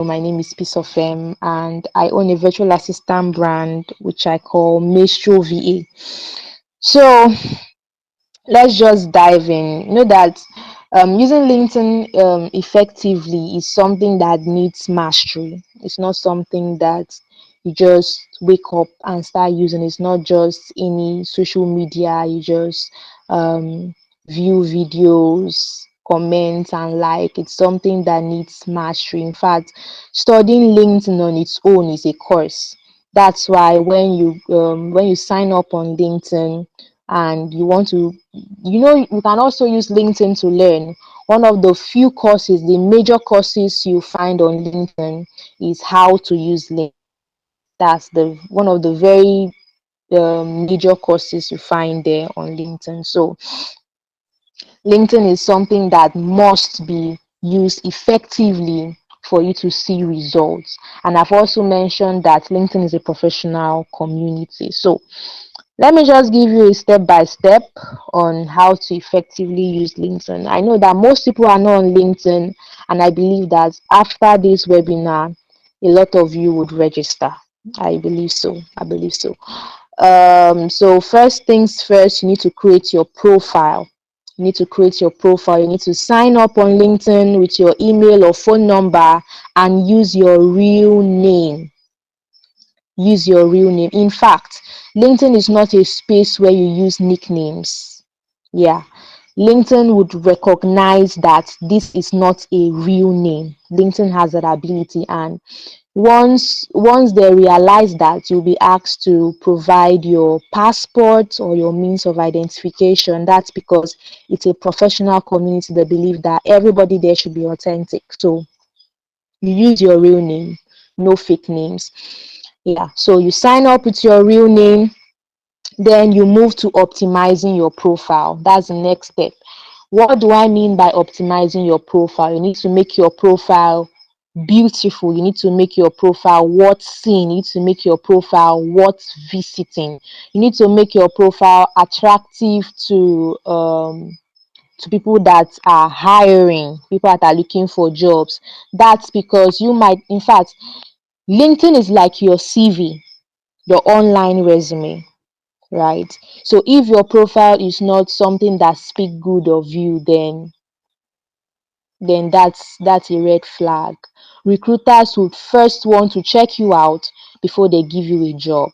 My name is Peace of M, and I own a virtual assistant brand which I call Maestro VA. So let's just dive in. You know that using LinkedIn effectively is something that needs mastery. It's not something that you just wake up and start using. It's not just any social media. You just um, view videos, comment, and like. It's something that needs mastery. In fact, studying LinkedIn on its own is a course. That's why when you sign up on LinkedIn and you want to, you can also use LinkedIn to learn. One of the few courses, the major courses you find on LinkedIn is how to use LinkedIn. That's the one of the very major courses you find there on LinkedIn. So LinkedIn is something that must be used effectively for you to see results. And I've also mentioned that LinkedIn is a professional community. So let me just give you a step by step on how to effectively use LinkedIn. I know that most people are not on LinkedIn, and I believe that after this webinar, a lot of you would register. I believe so. I believe so. So first things first, you need to create your profile. You need to create your profile. You need to sign up on LinkedIn with your email or phone number and use your real name. Use your real name. In fact, LinkedIn is not a space where you use nicknames. Yeah. LinkedIn would recognize that this is not a real name. LinkedIn has that ability, and once they realize that, you'll be asked to provide your passport or your means of identification. That's because it's a professional community. They believe that everybody there should be authentic. So you use your real name, no fake names. Yeah, so you sign up with your real name, then you move to optimizing your profile. That's the next step. What do I mean by optimizing your profile? You need to make your profile beautiful. You need to make your profile worth seeing. You need to make your profile worth visiting. You need to make your profile attractive to people that are hiring, people that are looking for jobs. That's because you might, in fact, LinkedIn is like your CV, your online resume, right? So if your profile is not something that speak good of you, then that's a red flag. Recruiters would first want to check you out before they give you a job.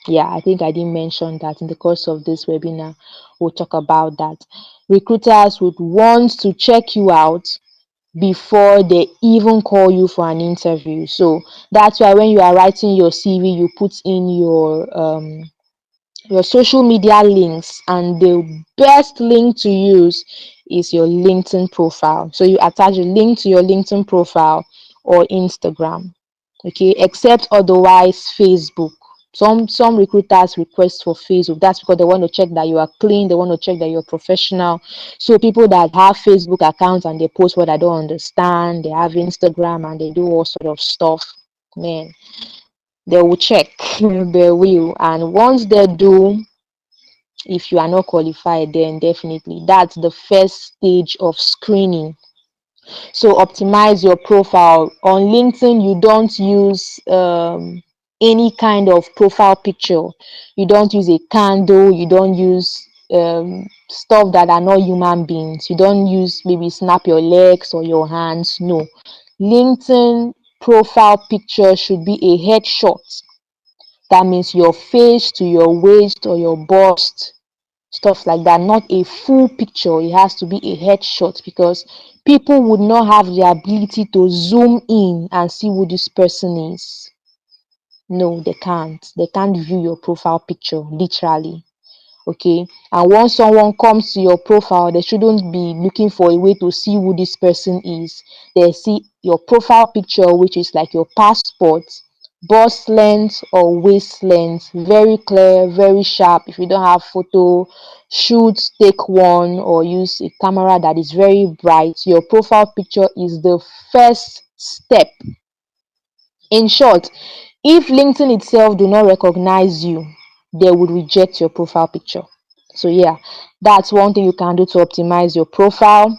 Yeah, I think I didn't mention that in the course of this webinar. We'll talk about that. Recruiters would want to check you out before they even call you for an interview. So that's why when you are writing your CV, you put in your social media links, and the best link to use is your LinkedIn profile. So you attach a link to your LinkedIn profile or Instagram. Okay, except otherwise Facebook. Some recruiters request for Facebook. That's because they want to check that you are clean, they want to check that you're professional. So people that have Facebook accounts and they post what I don't understand, they have Instagram and they do all sort of stuff, man, they will check. They will. And once they do, if you are not qualified, then definitely that's the first stage of screening. So optimize your profile on LinkedIn. You don't use any kind of profile picture. You don't use a candle. You don't use stuff that are not human beings. You don't use maybe snap your legs or your hands. No, LinkedIn profile picture should be a headshot. That means your face to your waist or your bust, stuff like that, not a full picture. It has to be a headshot because people would not have the ability to zoom in and see who this person is. No, they can't view your profile picture literally. Okay, and once someone comes to your profile, they shouldn't be looking for a way to see who this person is. They see your profile picture, which is like your passport, bust length or waist length, very clear, very sharp. If you don't have photo, shoot, take one, or use a camera that is very bright. Your profile picture is the first step. In short, if LinkedIn itself do not recognize you, they would reject your profile picture. So yeah, that's one thing you can do to optimize your profile.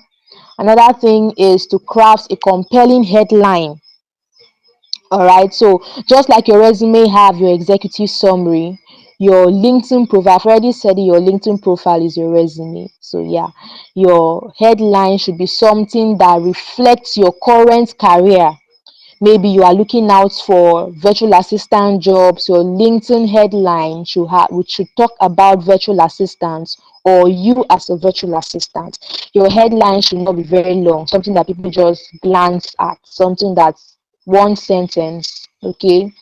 Another thing is to craft a compelling headline. All right. So just like your resume have your executive summary, your LinkedIn profile, I've already said it, your LinkedIn profile is your resume. So yeah, your headline should be something that reflects your current career. Maybe you are looking out for virtual assistant jobs. Your LinkedIn headline should have, which should talk about virtual assistants or you as a virtual assistant. Your headline should not be very long, something that people just glance at, something that's one sentence, okay?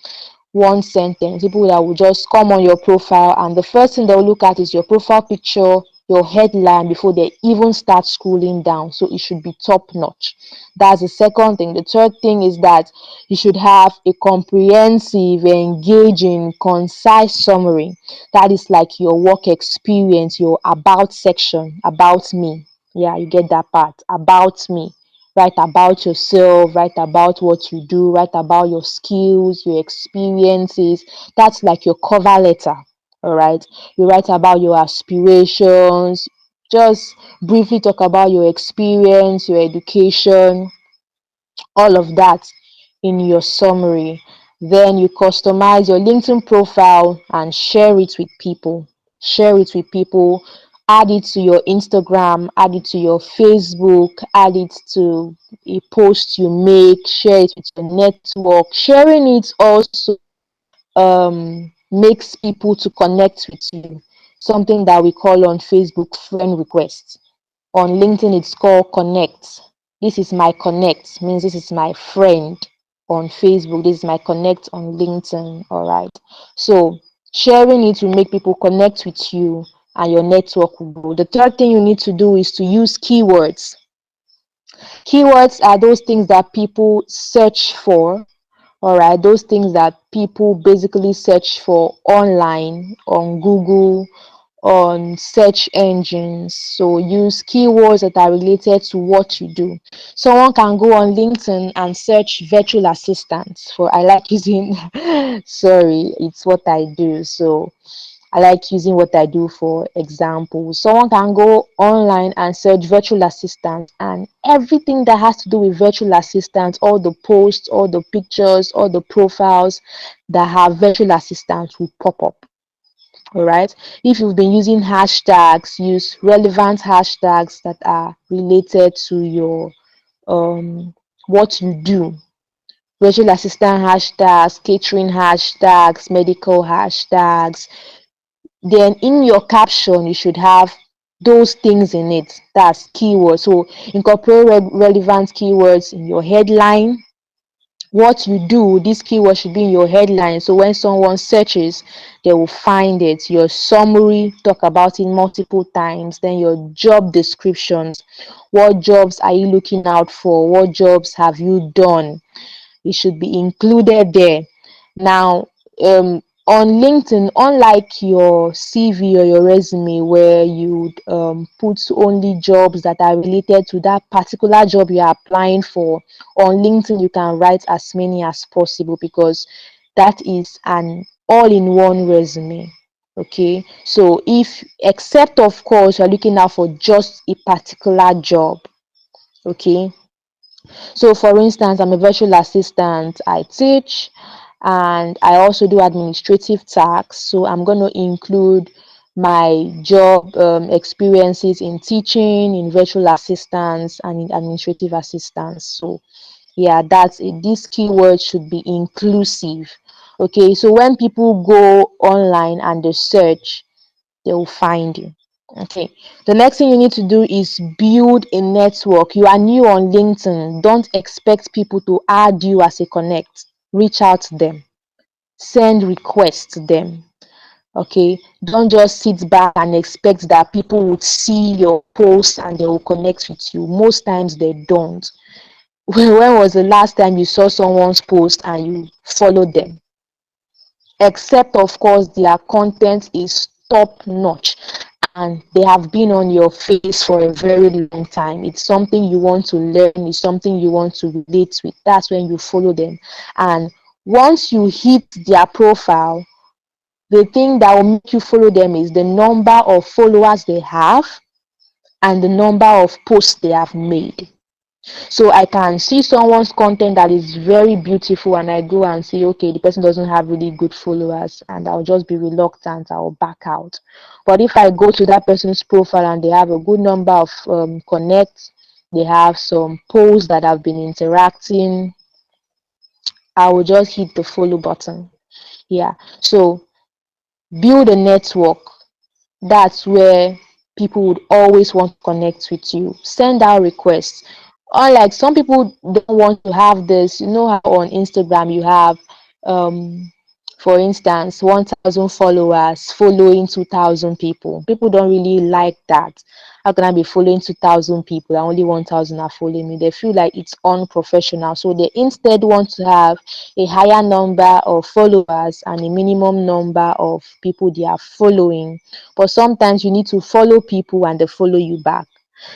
One sentence. People that will just come on your profile, and the first thing they'll look at is your profile picture, your headline before they even start scrolling down. So it should be top notch. That's the second thing. The third thing is that you should have a comprehensive, engaging, concise summary. That is like your work experience, your about section, about me. Yeah, you get that part. About me. Write about yourself, write about what you do, write about your skills, your experiences. That's like your cover letter. All right. You write about your aspirations, just briefly talk about your experience, your education, all of that in your summary. Then you customize your LinkedIn profile and share it with people. Share it with people. Add it to your Instagram, add it to your Facebook, add it to a post you make, share it with your network. Sharing it also makes people to connect with you. Something that we call on Facebook friend request. On LinkedIn, it's called connect. This is my connect, means this is my friend. On Facebook, this is my connect on LinkedIn. All right. So sharing it will make people connect with you and your network will grow. The third thing you need to do is to use keywords. Keywords are those things that people search for. All right, those things that people basically search for online, on Google, on search engines. So use keywords that are related to what you do. Someone can go on LinkedIn and search virtual assistants for, I like using, sorry, it's what I do. So I like using what I do for example. Someone can go online and search virtual assistant, and everything that has to do with virtual assistants, all the posts, all the pictures, all the profiles that have virtual assistants will pop up. All right. If you've been using hashtags, use relevant hashtags that are related to your what you do. Virtual assistant hashtags, catering hashtags, medical hashtags. Then in your caption, you should have those things in it. That's keywords. So incorporate relevant keywords in your headline. What you do, this keyword should be in your headline. So when someone searches, they will find it. Your summary, talk about it multiple times. Then your job descriptions. What jobs are you looking out for? What jobs have you done? It should be included there. Now, on LinkedIn, unlike your CV or your resume, where you put only jobs that are related to that particular job you are applying for, on LinkedIn you can write as many as possible because that is an all-in-one resume. Okay, so if except of course you're looking out for just a particular job, okay, so for instance, I'm a virtual assistant, I teach, and I also do administrative tasks. So I'm going to include my job experiences in teaching, in virtual assistance, and in administrative assistance. So yeah, that's it. This keyword should be inclusive. Okay, so when people go online and they search, they will find you. Okay, the next thing you need to do is build a network. You are new on LinkedIn, don't expect people to add you as a connect. Reach out to them, send requests to them. Okay, don't just sit back and expect that people would see your post and they will connect with you. Most times they don't. When was the last time you saw someone's post and you followed them? Except of course their content is top notch and they have been on your face for a very long time. It's something you want to learn, it's something you want to relate with. That's when you follow them. And once you hit their profile, the thing that will make you follow them is the number of followers they have and the number of posts they have made. So I can see someone's content that is very beautiful and I go and see, okay, the person doesn't have really good followers, and I'll just be reluctant, I'll back out. But if I go to that person's profile and they have a good number of connects, they have some posts that have been interacting, I will just hit the follow button. Yeah. So build a network. That's where people would always want to connect with you. Send out requests. Unlike some people don't want to have this, you know how on Instagram you have for instance 1,000 followers following 2,000 people. People don't really like that. How can I be following 2,000 people and only 1,000 are following me? They feel like it's unprofessional. So they instead want to have a higher number of followers and a minimum number of people they are following. But sometimes you need to follow people and they follow you back.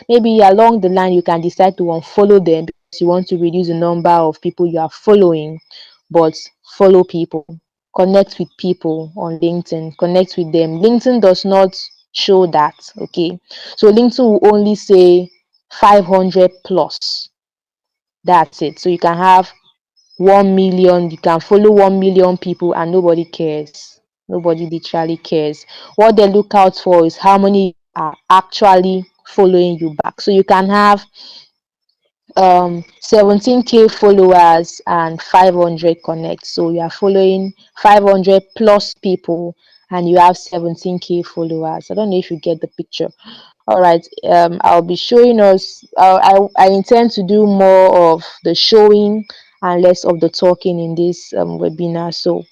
Maybe along the line you can decide to unfollow them because you want to reduce the number of people you are following, but follow people, connect with people on LinkedIn, connect with them. LinkedIn does not show that, okay? So LinkedIn will only say 500 plus. That's it. So you can have 1 million, you can follow 1 million people and nobody cares. Nobody literally cares. What they look out for is how many are actually following you back. So you can have 17K followers and 500 connects. So you are following 500 plus people and you have 17K followers. I don't know if you get the picture. All right, I'll be showing us. I intend to do more of the showing and less of the talking in this webinar. So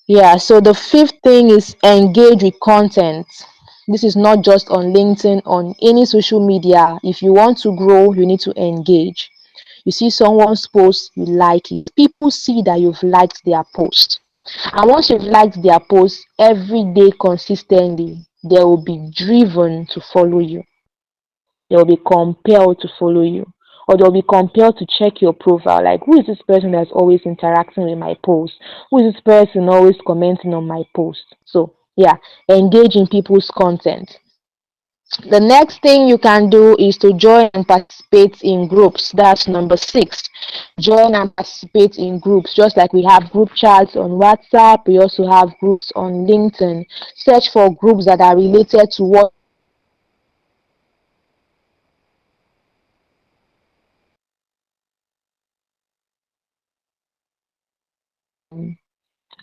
yeah, so the fifth thing is engage with content. This is not just on LinkedIn, on any social media. If you want to grow, you need to engage. You see someone's post, you like it. People see that you've liked their post. And once you've liked their post every day consistently, they will be driven to follow you. They will be compelled to follow you. Or they'll be compelled to check your profile. Like, who is this person that's always interacting with my post? Who is this person always commenting on my post? So, yeah, engage in people's content. The next thing you can do is to join and participate in groups. That's number six. Join and participate in groups. Just like we have group chats on WhatsApp, we also have groups on LinkedIn. Search for groups that are related to what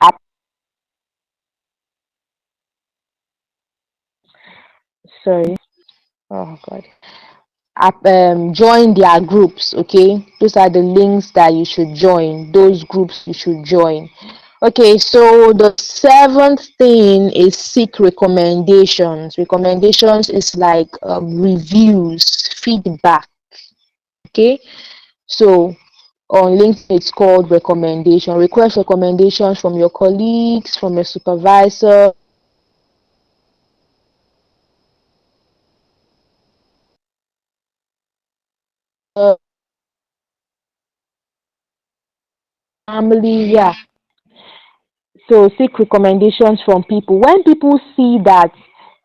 app. Sorry. Oh God. Join their groups. Okay, those are the links that you should join, those groups you should join. Okay, so the seventh thing is seek recommendations is like reviews, feedback. Okay, so on LinkedIn it's called recommendation. Request recommendations from your colleagues, from your supervisor, family. Yeah, so seek recommendations from people. When people see that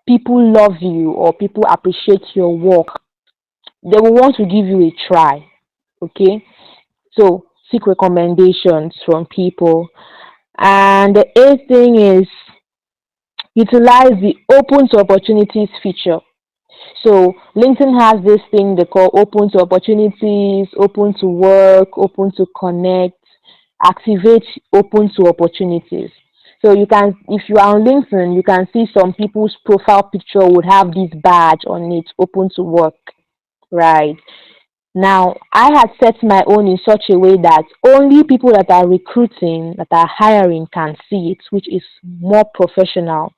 people love you or people appreciate your work, they will want to give you a try. Okay, so seek recommendations from people. And the eighth thing is utilize the open to opportunities feature. So LinkedIn has this thing they call open to opportunities, open to work, open to connect, activate open to opportunities. So you can, if you are on LinkedIn, you can see some people's profile picture would have this badge on it, open to work, right? Now, I had set my own in such a way that only people that are recruiting, that are hiring can see it, which is more professional.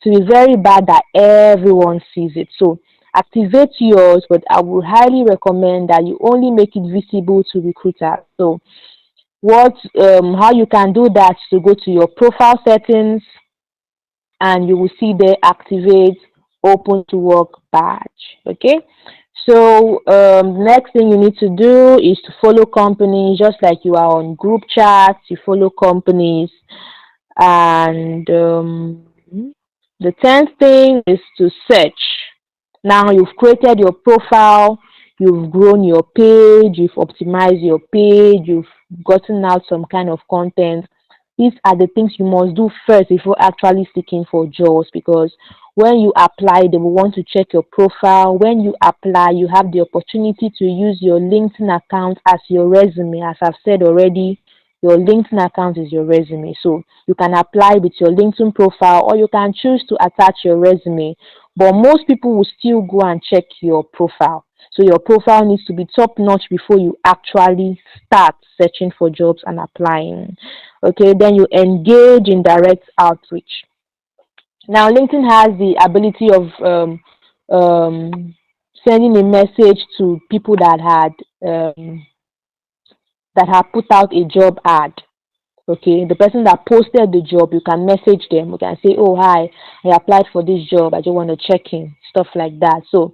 So it's very bad that everyone sees it. So activate yours, but I would highly recommend that you only make it visible to recruiters. So what how you can do that is to go to your profile settings and you will see there activate open to work badge. Okay, so next thing you need to do is to follow companies, just like you are on group chats, you follow companies. And the 10th thing is to search. Now you've created your profile, you've grown your page, you've optimized your page, you've gotten out some kind of content. These are the things you must do first before actually seeking for jobs, because when you apply, they will want to check your profile. When you apply, you have the opportunity to use your LinkedIn account as your resume. As I've said already, your LinkedIn account is your resume. So you can apply with your LinkedIn profile, or you can choose to attach your resume. But most people will still go and check your profile. So your profile needs to be top notch before you actually start searching for jobs and applying. Okay, then you engage in direct outreach. Now, LinkedIn has the ability of sending a message to people that had put out a job ad. Okay, the person that posted the job, you can message them. You can say, "Oh, hi, I applied for this job. I just want to check in," stuff like that. So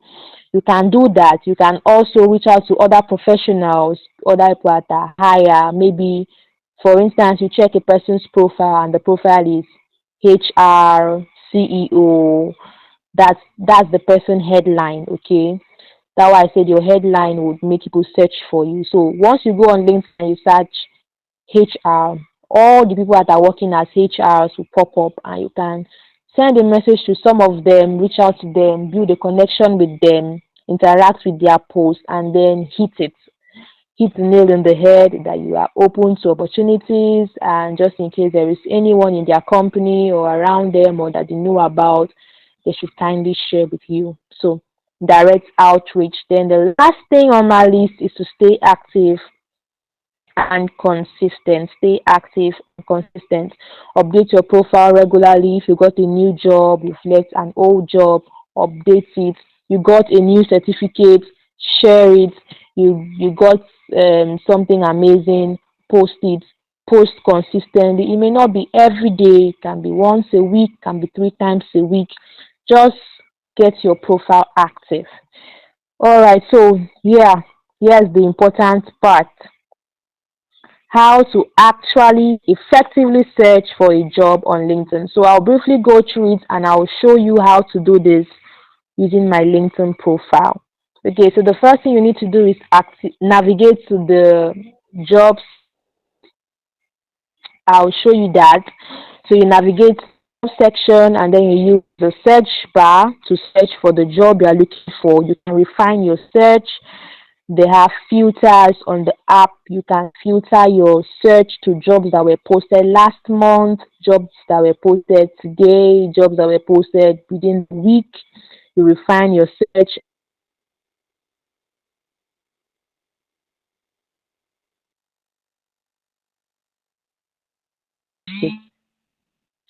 you can do that. You can also reach out to other professionals, other people that are higher. Maybe, for instance, you check a person's profile and the profile is HR, CEO. That's the person headline. Okay, that's why I said your headline would make people search for you. So once you go on LinkedIn and you search HR, all the people that are working as HRs will pop up, and you can send a message to some of them, reach out to them, build a connection with them, interact with their post, and then hit the nail on the head that you are open to opportunities, and just in case there is anyone in their company or around them or that they know about, they should kindly share with you. So direct outreach. Then the last thing on my list is to stay active and consistent. Stay active and consistent. Update your profile regularly. If you got a new job, you've left an old job, update it. You got a new certificate, share it. You got something amazing, post it. Post consistently. It may not be every day, it can be once a week, can be 3 times a week. Just get your profile active. All right, so yeah, here's the important part: how to actually effectively search for a job on LinkedIn. So I'll briefly go through it and I'll show you how to do this using my LinkedIn profile. Okay, so the first thing you need to do is navigate to the jobs. I'll show you that. So you navigate section and then you use the search bar to search for the job you are looking for. You can refine your search. They have filters on the app. You can filter your search to jobs that were posted last month, jobs that were posted today, jobs that were posted within the week. You refine your search.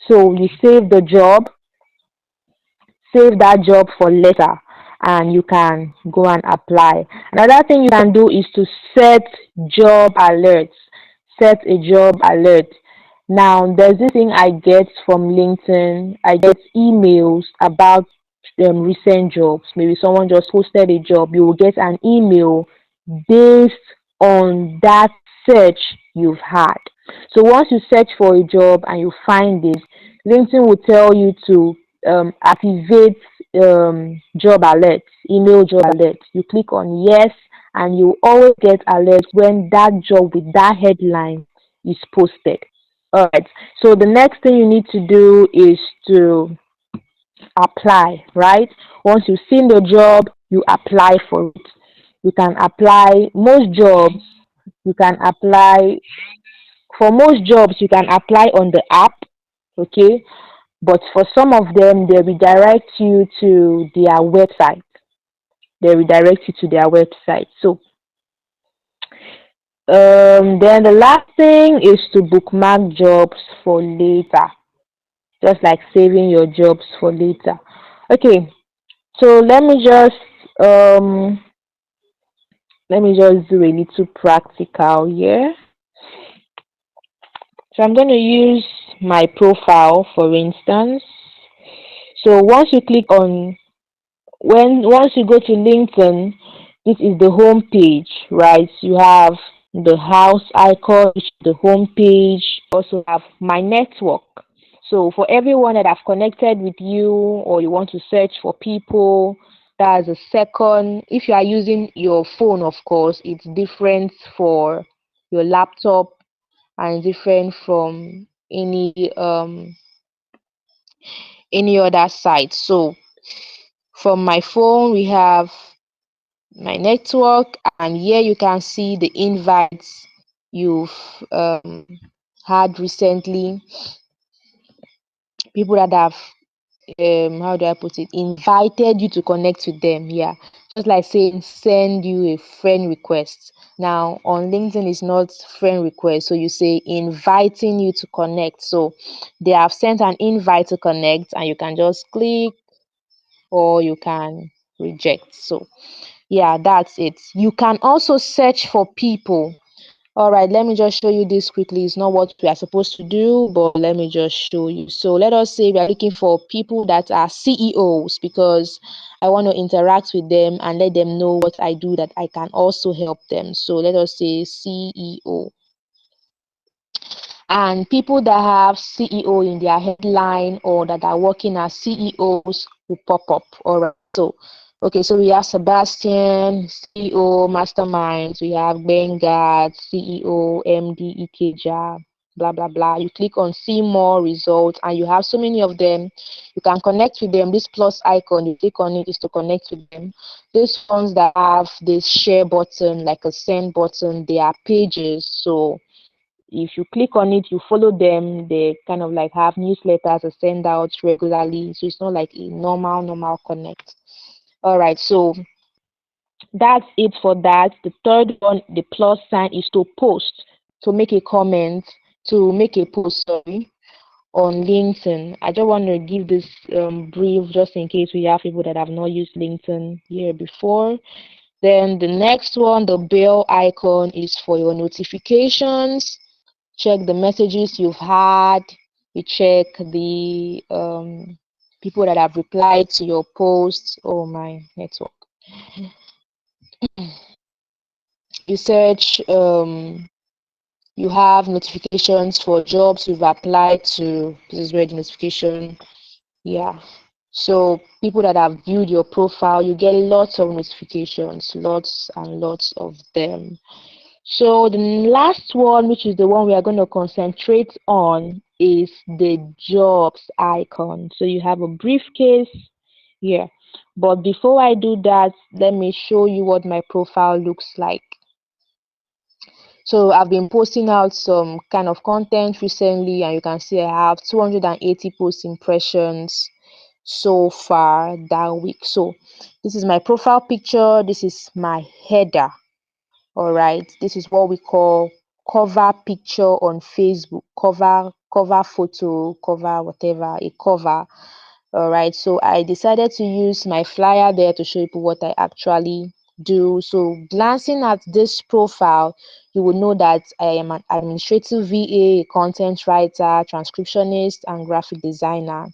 So you save that job for later, and you can go and apply. Another thing you can do is to set job alerts. Set a job alert. Now, there's this thing I get from LinkedIn. I get emails about recent jobs. Maybe someone just posted a job. You will get an email based on that search you've had. So once you search for a job and you find this, LinkedIn will tell you to activate job alerts, email job alerts. You click on yes, and you always get alerts when that job with that headline is posted. All right. So the next thing you need to do is to apply, right? Once you've seen the job, you apply for it. You can apply most jobs. You can apply for most jobs. You can apply on the app, okay? But for some of them, they redirect you to their website. They redirect you to their website. So then the last thing is to bookmark jobs for later, just like saving your jobs for later. Okay, so um let me just do a little practical here. So I'm going to use my profile for instance. So once you go to LinkedIn, this is the home page, right? You have the house icon, which is the home page. Also have my network. So for everyone that I've connected with you, or you want to search for people, That's the second. If you are using your phone, of course, it's different for your laptop and different from any other site. So from my phone, we have my network, and here you can see the invites you've had recently, people that have how do I put it, invited you to connect with them. Yeah, just like saying send you a friend request. Now on LinkedIn is not friend request, so you say inviting you to connect. So they have sent an invite to connect, and you can just click or you can reject. So yeah, that's it. You can also search for people. All right, let me just show you this quickly. It's not what we are supposed to do, but let me just show you. So let us say we are looking for people that are CEOs, because I want to interact with them and let them know what I do, that I can also help them. So let us say CEO. And people that have CEO in their headline or that are working as CEOs will pop up. All right. So, okay, so we have Sebastian, CEO, Masterminds. We have Bengard, CEO, MD, Ikeja, blah, blah, blah. You click on see more results, and you have so many of them. You can connect with them. This plus icon, you click on it, is to connect with them. These ones that have this share button, like a send button, they are pages. So, if you click on it, you follow them, they kind of like have newsletters to send out regularly. So it's not like a normal connect. All right, so that's it for that. The third one, the plus sign, is to post, to make a comment, to make a post, sorry, on LinkedIn. I just want to give this brief just in case we have people that have not used LinkedIn here before. Then the next one, the bell icon, is for your notifications. Check the messages you've had. You check the people that have replied to your posts. Oh, my network. You search, you have notifications for jobs you've applied to. This is where the notification, yeah. So people that have viewed your profile, you get lots of notifications, lots and lots of them. So the last one, which is the one we are going to concentrate on, is the jobs icon. So you have a briefcase here. But before I do that, let me show you what my profile looks like. So I've been posting out some kind of content recently, and you can see I have 280 post impressions so far that week. So this is my profile picture. This is my header. All right, this is what we call cover picture on Facebook, cover photo, cover whatever, a cover. All right, so I decided to use my flyer there to show people what I actually do. So glancing at this profile, you will know that I am an administrative VA, content writer, transcriptionist, and graphic designer.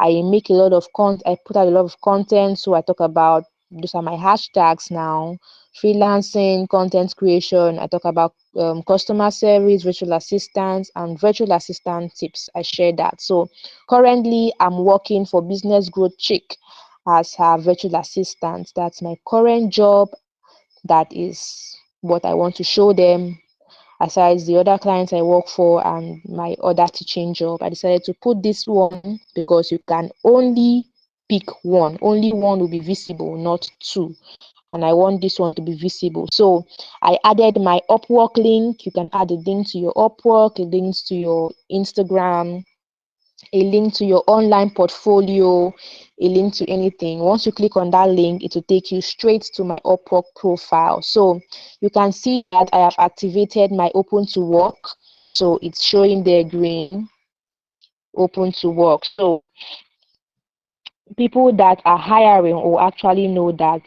I make a lot of I put out a lot of content. So I talk about, those are my hashtags now: freelancing, content creation. I talk about customer service, virtual assistants, and virtual assistant tips. I share that. So currently, I'm working for Business Growth Chick as her virtual assistant. That's my current job. That is what I want to show them. Aside the other clients I work for and my other teaching job, I decided to put this one because you can only pick one. Only one will be visible, not two. And I want this one to be visible. So I added my Upwork link. You can add a link to your Upwork, a link to your Instagram, a link to your online portfolio, a link to anything. Once you click on that link, it will take you straight to my Upwork profile. So you can see that I have activated my open to work. So it's showing there green, open to work. So people that are hiring will actually know that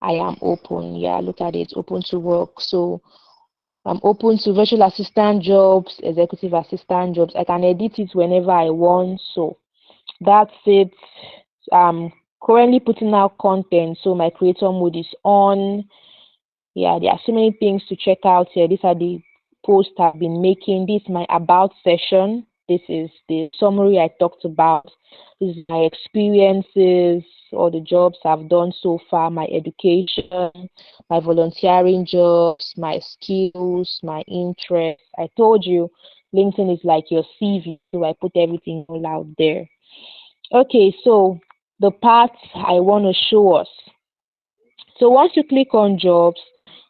I am open. Yeah, look at it, open to work. So I'm open to virtual assistant jobs, executive assistant jobs. I can edit it whenever I want. So that's it. I'm currently putting out content, so my creator mode is on. Yeah, there are so many things to check out here. These are the posts I've been making. This is my about session. This is the summary I talked about. This is my experiences. all the jobs I've done so far, my education, my volunteering jobs, my skills, my interests. I told you LinkedIn is like your CV, so I put everything all out there. Okay, so the part I want to show us. So once you click on jobs,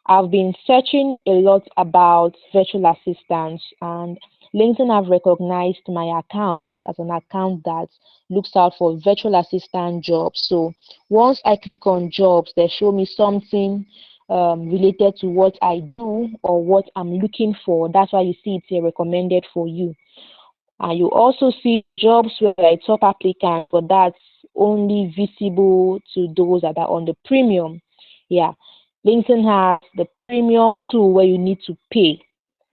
I've been searching a lot about virtual assistants, and LinkedIn have recognized my account as an account that looks out for virtual assistant jobs. So once I click on jobs, they show me something related to what I do or what I'm looking for. That's why you see it's here recommended for you. And you also see jobs where you're a top applicant, but that's only visible to those that are on the premium. Yeah, LinkedIn has the premium tool where you need to pay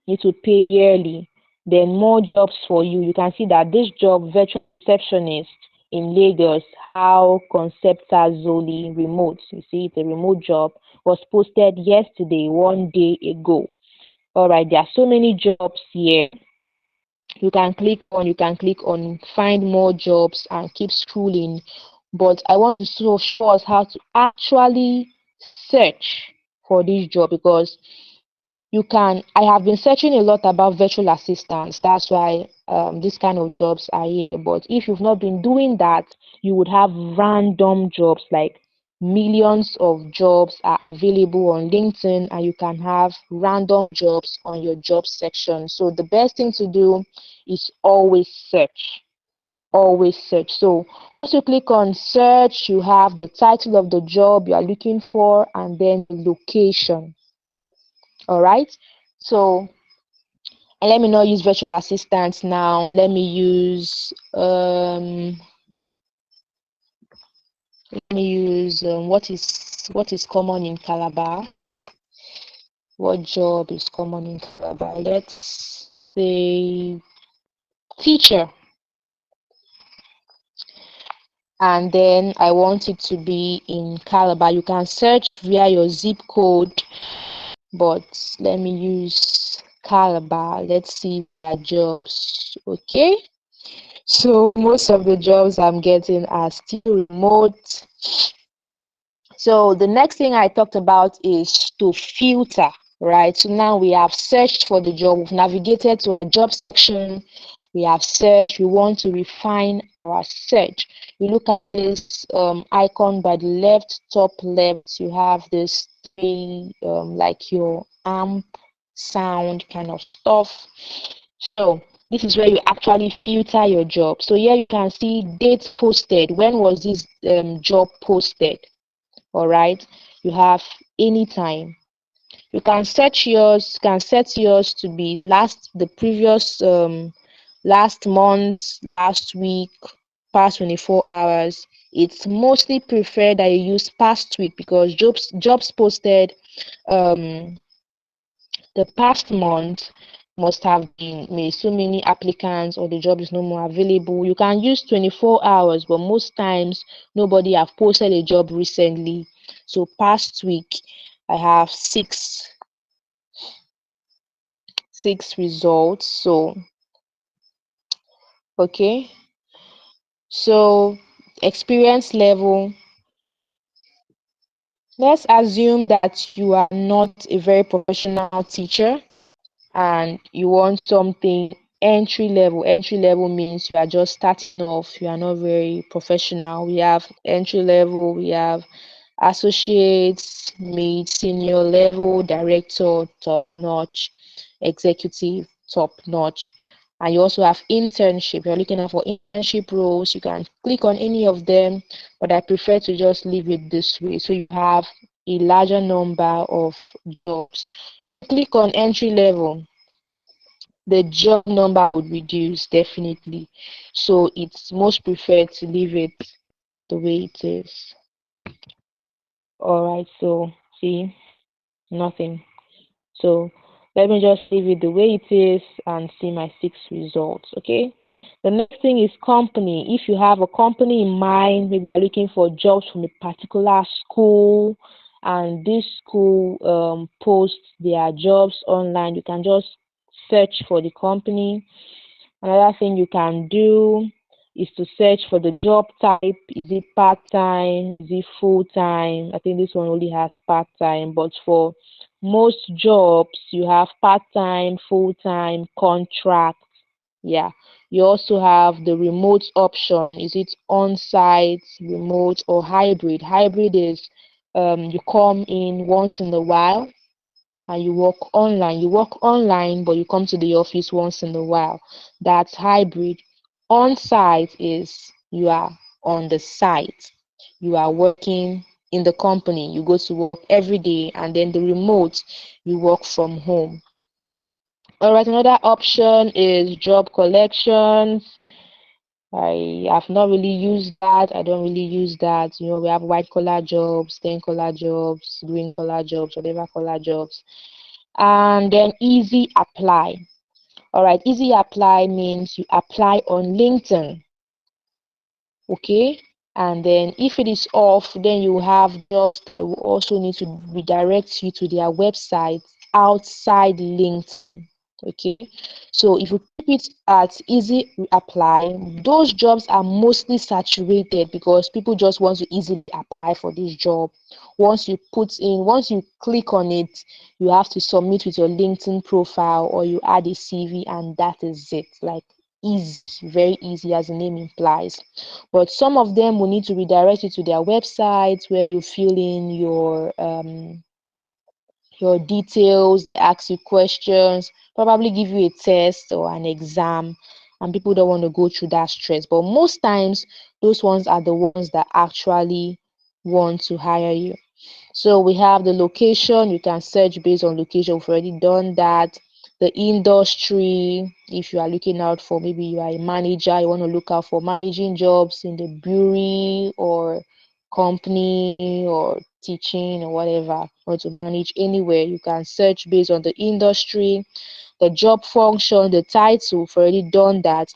yearly. Then more jobs for you. You can see that this job, virtual receptionist in Lagos, how Concepta Zoli remote. You see, it's a remote job, was posted yesterday, 1 day ago. All right, there are so many jobs here you can click on find more jobs and keep scrolling, but I want to show us how to actually search for this job, because I have been searching a lot about virtual assistants. That's why this kind of jobs are here. But if you've not been doing that, you would have random jobs, like millions of jobs are available on LinkedIn, and you can have random jobs on your job section. So the best thing to do is always search. Always search. So once you click on search, you have the title of the job you are looking for and then the location. All right. So and let me not use virtual assistants now. Let me use what is common in Calabar. What job is common in Calabar? Let's say teacher. And then I want it to be in Calabar. You can search via your zip code, but let me use Calabar. Let's see their jobs. Okay. So most of the jobs I'm getting are still remote. So the next thing I talked about is to filter, right? So now we have searched for the job, we've navigated to a job section, we have searched, we want to refine our search. You look at this icon by the left, top left, you have this three, like your amp sound kind of stuff. So this is where you actually filter your job. So here you can see date posted. When was this job posted? All right, you have anytime. You can set yours to be the previous last month, last week, past 24 hours. It's mostly preferred that you use past week, because jobs posted um the past month must have been made so many applicants, or the job is no more available. You can use 24 hours, but most times nobody have posted a job recently. So past week I have six results. So okay, so experience level, let's assume that you are not a very professional teacher and you want something entry level. Entry level means you are just starting off, you are not very professional. We have entry level, we have associates, mid, senior level, director, top notch, executive, top notch. And you also have internship. You're looking out for internship roles. You can click on any of them, but I prefer to just leave it this way. So you have a larger number of jobs. Click on entry level, the job number would reduce definitely. So it's most preferred to leave it the way it is. All right, so see, nothing. So let me just leave it the way it is and see my 6 results. Okay. The next thing is company. If you have a company in mind, maybe you're looking for jobs from a particular school, and this school posts their jobs online, you can just search for the company. Another thing you can do is to search for the job type. Is it part-time? Is it full-time? I think this one only has part-time, but for most jobs, you have part-time, full-time, contract. Yeah. You also have the remote option. Is it on-site, remote, or hybrid? Hybrid is you come in once in a while and you work online. You work online, but you come to the office once in a while. That's hybrid. On site is you are on the site, you are working in the company, you go to work every day, and then the remote, you work from home. All right, another option is job collections. I have not really used that. I don't really use that. We have white collar jobs, ten collar jobs, green collar jobs, whatever collar jobs. And then easy apply. All right, easy apply means you apply on LinkedIn. Okay, and then if it is off, then you have jobs that will also need to redirect you to their website outside LinkedIn. Okay, so if you keep it at easy apply, those jobs are mostly saturated because people just want to easily apply for this job. Once you click on it, you have to submit with your LinkedIn profile or you add a CV, and that is it. Like, easy, very easy, as the name implies. But some of them will need to redirect you to their websites where you fill in your details, ask you questions, probably give you a test or an exam, and people don't want to go through that stress. But most times, those ones are the ones that actually want to hire you. So we have the location. You can search based on location. We've already done that. The industry, if you are looking out for, maybe you are a manager, you want to look out for managing jobs in the brewery or company or teaching or whatever, or to manage anywhere. You can search based on the industry, the job function, the title. We've already done that.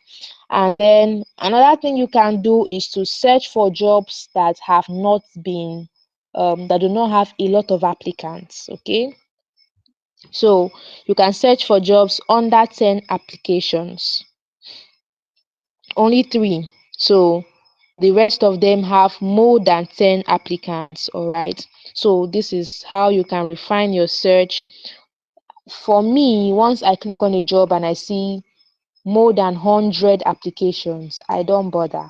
And then another thing you can do is to search for jobs that have not been that do not have a lot of applicants. Okay, so you can search for jobs under 10 applications, only three. So the rest of them have more than 10 applicants. All right, so this is how you can refine your search. For me, once I click on a job and I see more than 100 applications, I don't bother.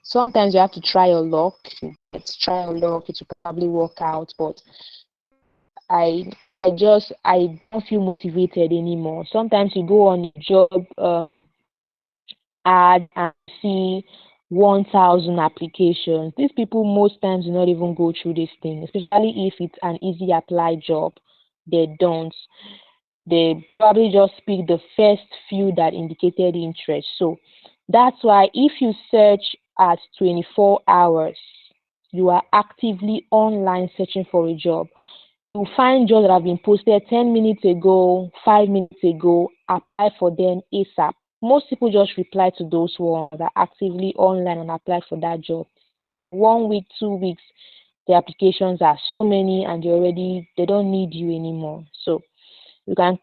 Sometimes you have to try your luck. Let's try your luck, it will probably work out, but I I don't feel motivated anymore. Sometimes you go on a job ad and see 1,000 applications. These people most times do not even go through this thing, especially if it's an easy apply job. They don't. They probably just pick the first few that indicated interest. So that's why if you search at 24 hours, you are actively online searching for a job. You find jobs that have been posted 10 minutes ago, 5 minutes ago, apply for them ASAP. Most people just reply to those ones that are actively online and apply for that job. 1 week, 2 weeks, the applications are so many and they don't need you anymore. So you can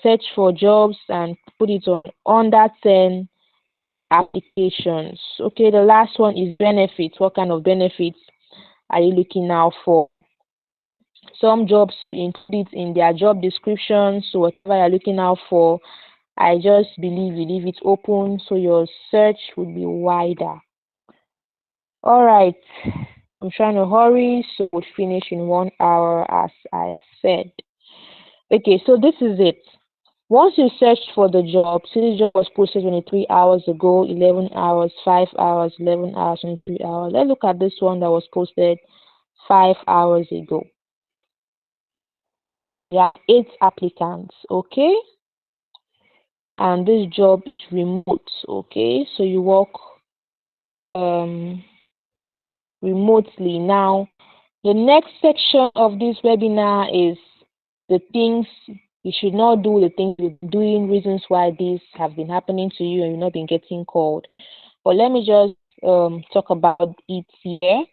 search for jobs and put it on under 10 applications. Okay, the last one is benefits. What kind of benefits are you looking out for? Some jobs include it in their job description, so whatever you're looking out for, I just believe you leave it open so your search would be wider. All right, I'm trying to hurry so we'll finish in 1 hour as I said. Okay, so this is it. Once you searched for the job, say the job was posted 23 hours ago, 11 hours, 5 hours, 11 hours, 23 hours. Let's look at this one that was posted 5 hours ago. There are 8 applicants, okay? And this job is remote, okay? So you work remotely. Now, the next section of this webinar is the things you should not do, the things you're doing, reasons why these have been happening to you and you've not been getting called. But let me just talk about it here.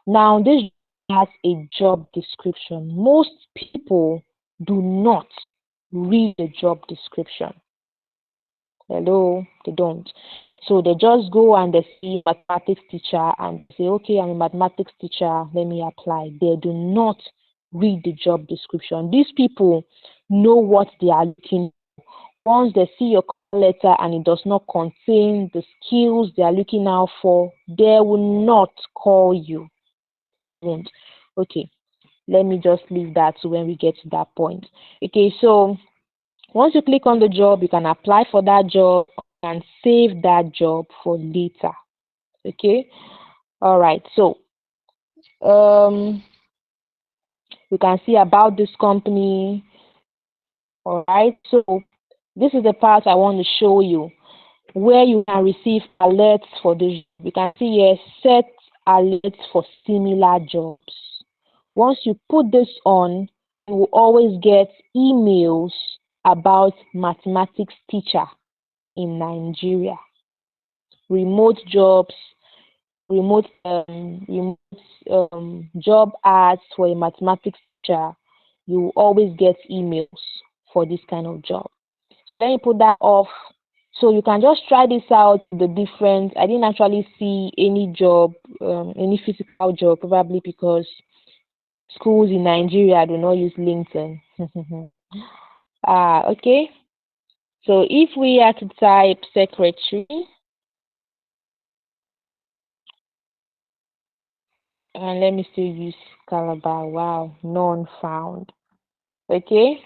Now, this has a job description. Most people do not read the job description. Hello, they don't. So they just go and they see mathematics teacher and say, okay, I'm a mathematics teacher, let me apply. They do not read the job description. These people know what they are looking. Once they see your cover letter and it does not contain the skills they are looking out for, they will not call you. Won't. Okay, let me just leave that to when we get to that point. Okay, so once you click on the job, you can apply for that job and save that job for later. Okay, all right. So um, you can see about this company. All right. So this is the part I want to show you where you can receive alerts for this. You can see here set alerts for similar jobs. Once you put this on, you will always get emails about mathematics teacher in Nigeria, remote jobs, remote job ads for a mathematics teacher. You will always get emails for this kind of job. Then you put that off. So you can just try this out, the difference. I didn't actually see any job, any physical job, probably because schools in Nigeria do not use LinkedIn. Okay. So if we are to type secretary, and let me still use Calabar. Wow, none found. Okay.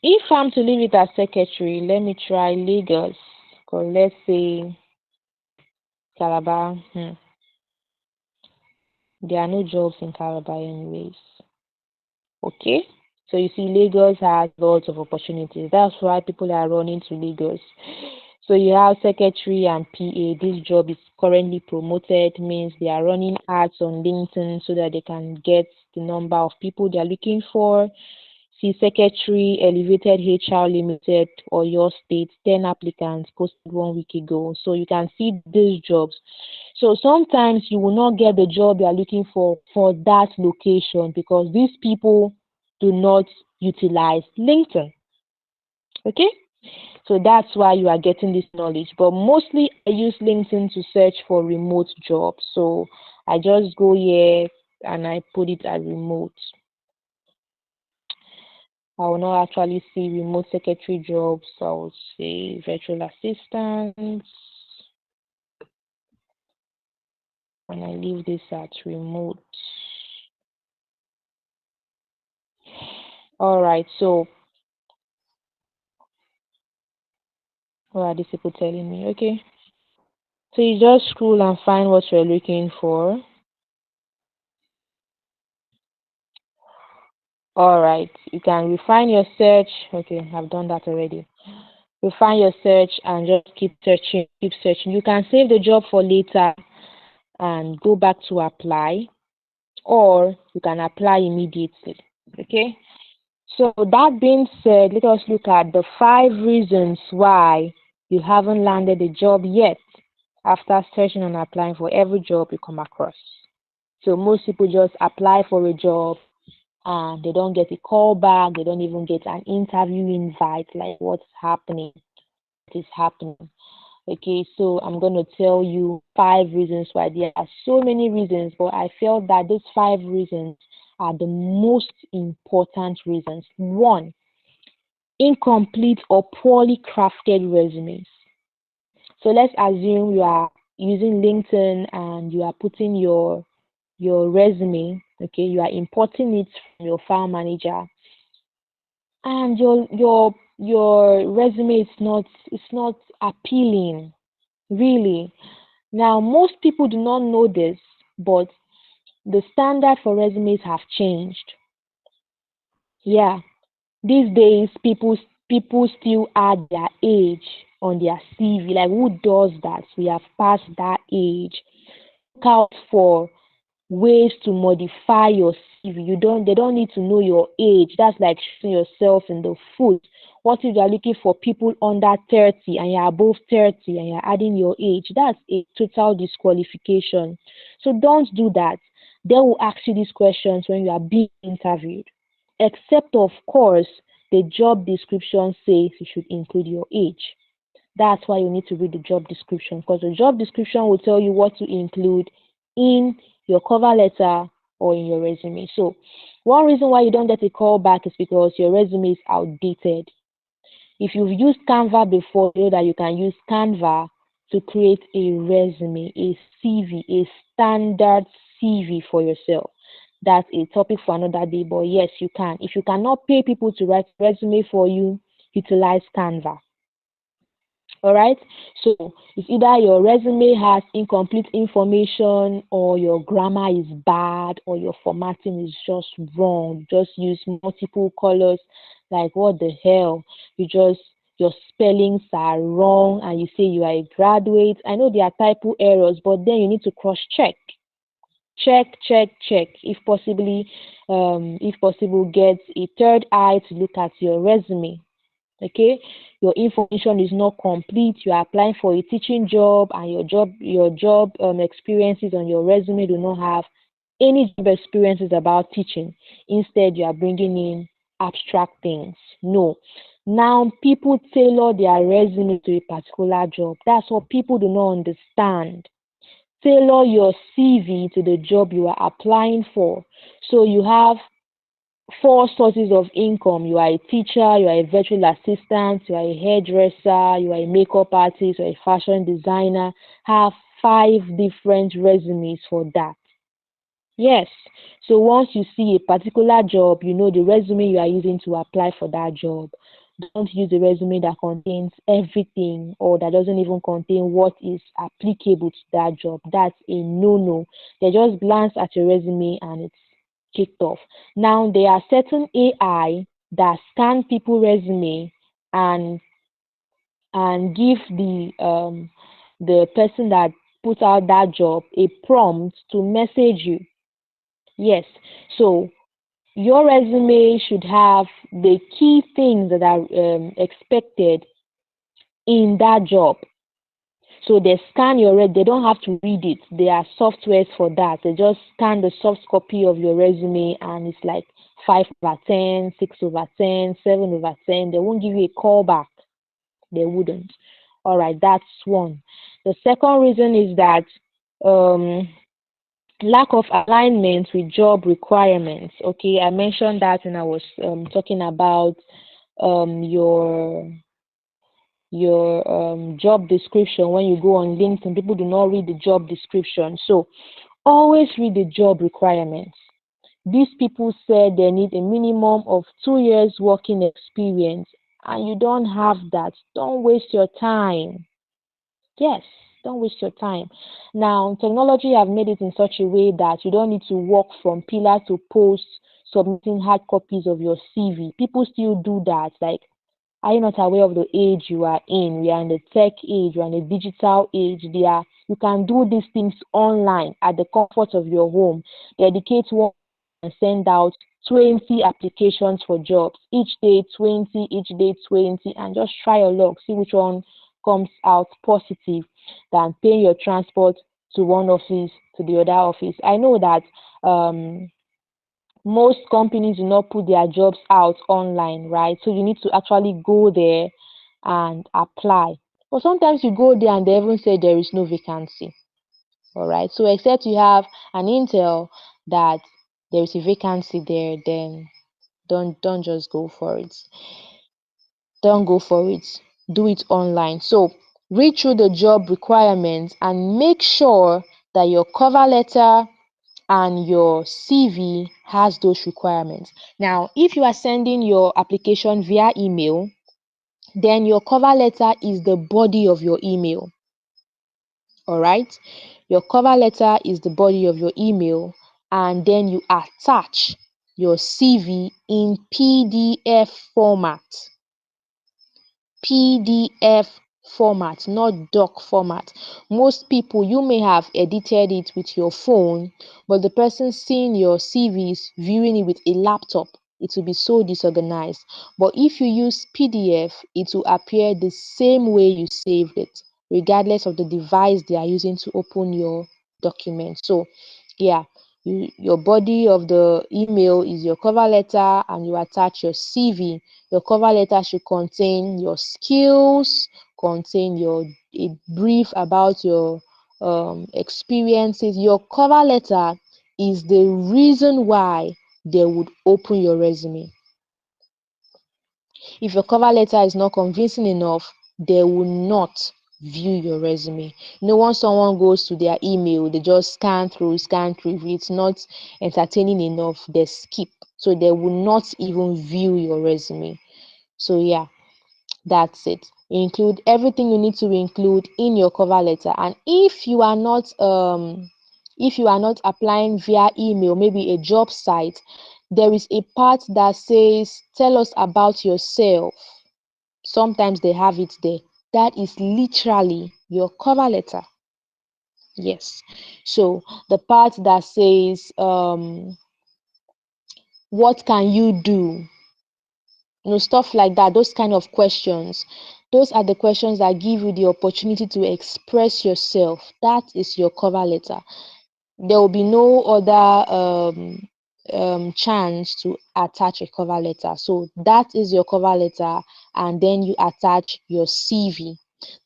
If I'm to leave it as secretary, let me try Lagos. Because let's say Calabar. There are no jobs in Calabar anyways. Okay. So you see, Lagos has lots of opportunities. That's why people are running to Lagos. So you have secretary and PA. This job is currently promoted, means they are running ads on LinkedIn so that they can get the number of people they are looking for. See, secretary, Elevated HR Limited, or your state, 10 applicants posted 1 week ago. So you can see these jobs. So sometimes you will not get the job you are looking for that location because these people do not utilize LinkedIn. Okay? So that's why you are getting this knowledge. But mostly I use LinkedIn to search for remote jobs. So I just go here and I put it as remote. I will not actually see remote secretary jobs. So I will say virtual assistants. And I leave this at remote. All right. So what are these people telling me? Okay. So you just scroll and find what you're looking for. All right. You can refine your search. Okay, I've done that already. Refine your search and just keep searching, keep searching. You can save the job for later and go back to apply, or you can apply immediately. Okay. So that being said, let us look at the 5 reasons why you haven't landed a job yet after searching and applying for every job you come across. So most people just apply for a job and they don't get a call back, they don't even get an interview invite, like what's happening, what is happening. Okay, so I'm going to tell you 5 reasons why. There are so many reasons, but I felt that these 5 reasons are the most important reasons. One, incomplete or poorly crafted resumes. So let's assume you are using LinkedIn and you are putting your resume, okay, you are importing it from your file manager, and your resume is not, it's not appealing, really. Now most people do not know this, but the standard for resumes have changed. Yeah, these days people still add their age on their CV. Like, who does that? We have passed that age. Look out for ways to modify your CV. They don't need to know your age. That's like shooting yourself in the foot. What if you are looking for people under 30 and you're above 30 and you're adding your age? That's a total disqualification. So don't do that. They will ask you these questions when you are being interviewed. Except, of course, the job description says you should include your age. That's why you need to read the job description, because the job description will tell you what to include in your cover letter or in your resume. So one reason why you don't get a call back is because your resume is outdated. If you've used Canva before, you know that you can use Canva to create a resume, a CV, a standard CV for yourself. That's a topic for another day, but yes, you can. If you cannot pay people to write resume for you, utilize Canva. All right. So it's either your resume has incomplete information, or your grammar is bad, or your formatting is just wrong. Just use multiple colors. Like, what the hell? Your spellings are wrong, and you say you are a graduate. I know there are typo errors, but then you need to cross check. Check. If possible, get a third eye to look at your resume. Okay, your information is not complete. You are applying for a teaching job, and your job experiences on your resume do not have any job experiences about teaching. Instead, you are bringing in abstract things. No. Now people tailor their resume to a particular job. That's what people do not understand. Tailor your CV to the job you are applying for. So you have four sources of income. You are a teacher, you are a virtual assistant, you are a hairdresser, you are a makeup artist, you are a fashion designer. Have five different resumes for that. Yes. So once you see a particular job, you know the resume you are using to apply for that job. Don't use a resume that contains everything, or that doesn't even contain what is applicable to that job. That's a no-no. They just glance at your resume and it's kicked off. Now there are certain AI that scan people resume and give the person that put out that job a prompt to message you. Yes. So your resume should have the key things that are expected in that job. So they scan your they don't have to read it. There are softwares for that. They just scan the soft copy of your resume, and it's like 5/10, 6/10, 7/10. They won't give you a call back. They wouldn't. All right, that's one. The second reason is that um, lack of alignment with job requirements. Okay, I mentioned that when I was talking about your job description. When you go on LinkedIn, people do not read the job description. So always read the job requirements. These people said they need a minimum of 2 years working experience, and you don't have that. Don't waste your time. Yes, don't waste your time. Now, technology have made it in such a way that you don't need to walk from pillar to post submitting hard copies of your CV. People still do that. Like, are you not aware of the age you are in? We are in the tech age, we are in the digital age. You can do these things online at the comfort of your home. Dedicate one and send out 20 applications for jobs. Each day 20, each day 20, and just try your luck. See which one comes out positive than paying your transport to one office to the other office. I know that most companies do not put their jobs out online, right? So you need to actually go there and apply. But sometimes you go there and they even say there is no vacancy. All right. So except you have an intel that there is a vacancy there, then don't just go for it. Don't go for it. Do it online. So read through the job requirements and make sure that your cover letter and your CV has those requirements. Now, if you are sending your application via email, then your cover letter is the body of your email. All right. Your cover letter is the body of your email, and then you attach your CV in PDF format. PDF format, not doc format. Most people, you may have edited it with your phone, but the person seeing your CV is viewing it with a laptop. It will be so disorganized. But if you use PDF, it will appear the same way you saved it, regardless of the device they are using to open your document. So, yeah, Your body of the email is your cover letter, and you attach your CV. Your cover letter should contain your skills, contain your a brief about your experiences. Your cover letter is the reason why they would open your resume. If your cover letter is not convincing enough, they will not view your resume. Once someone goes to their email, they just scan through. If it's not entertaining enough, they skip. So they will not even view your resume. So yeah, that's it. Include everything you need to include in your cover letter. And if you are not applying via email, maybe a job site, there is a part that says tell us about yourself. Sometimes they have it there. That is literally your cover letter. Yes. So the part that says what can you do, stuff like that, those kind of questions, those are the questions that give you the opportunity to express yourself. That is your cover letter. There will be no other chance to attach a cover letter. So that is your cover letter, and then you attach your CV.